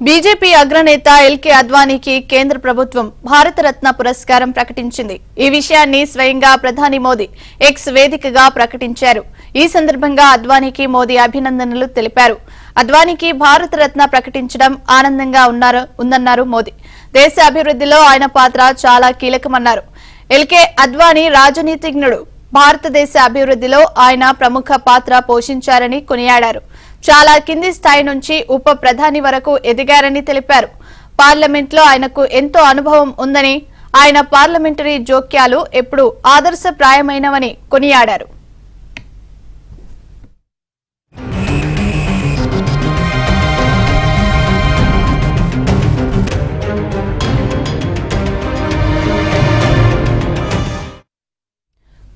BJP అగ్రనేత LK అద్వానీకి కేంద్ర ప్రభుత్వం భారతరత్న పురస్కారం ప్రకటించింది. ఈ విషయాన్ని స్వయంగా ప్రధాని మోదీ ఎక్స్ వేదికగా ప్రకటించారు. ఈ సందర్భంగా అద్వానీకి మోదీ అభినందనలు తెలిపారు. అద్వానీకి భారతరత్న ప్రకటించడం ఆనందంగా ఉందన్నారు మోదీ. దేశ అభివృద్ధిలో ఆయన పాత్ర చాలా కీలకమన్నారు. ఎల్కే అద్వానీ రాజనీతిజ్ఞుడు. భారతదేశ అభివృద్ధిలో ఆయన ప్రముఖ పాత్ర పోషించారని కొనియాడారు. చాలా కింది స్థాయి నుంచి ఉప ప్రధాని వరకు ఎదిగారని తెలిపారు. పార్లమెంట్లో ఆయనకు ఎంతో అనుభవం ఉందని, ఆయన పార్లమెంటరీ జోక్యాలు ఎప్పుడూ ఆదర్శప్రాయమైనవని కొనియాడారు.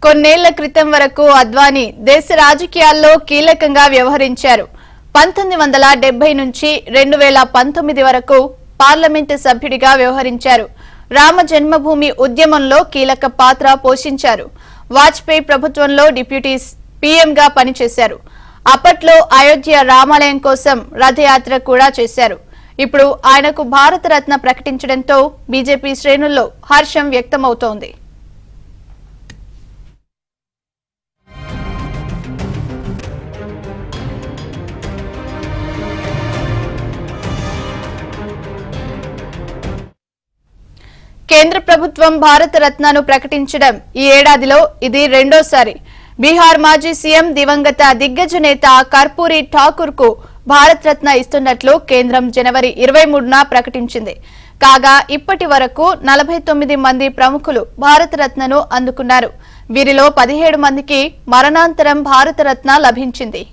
కొన్నేళ్ల క్రితం వరకు అద్వానీ దేశ రాజకీయాల్లో కీలకంగా వ్యవహరించారు. 1970 నుంచి 2019 వరకు పార్లమెంటు సభ్యుడిగా వ్యవహరించారు. రామ జన్మభూమి ఉద్యమంలో కీలక పాత్ర పోషించారు. వాజ్పేయి ప్రభుత్వంలో డిప్యూటీ పీఎంగా పనిచేశారు. అప్పట్లో అయోధ్య రామాలయం కోసం రథయాత్ర కూడా చేశారు. ఇప్పుడు ఆయనకు భారతరత్న ప్రకటించడంతో బీజేపీ శ్రేణుల్లో హర్షం వ్యక్తమవుతోంది. కేంద్ర ప్రభుత్వం భారతరత్నను ప్రకటించడం ఈ ఏడాదిలో ఇది రెండోసారి. బీహార్ మాజీ సీఎం దివంగత దిగ్గజ నేత కర్పూరి ఠాకూర్ కు భారతరత్న ఇస్తున్నట్లు కేంద్రం జనవరి 23న ప్రకటించింది. కాగా ఇప్పటి వరకు 49 మంది ప్రముఖులు భారతరత్నను అందుకున్నారు. వీరిలో 17 మందికి మరణాంతరం భారతరత్న లభించింది.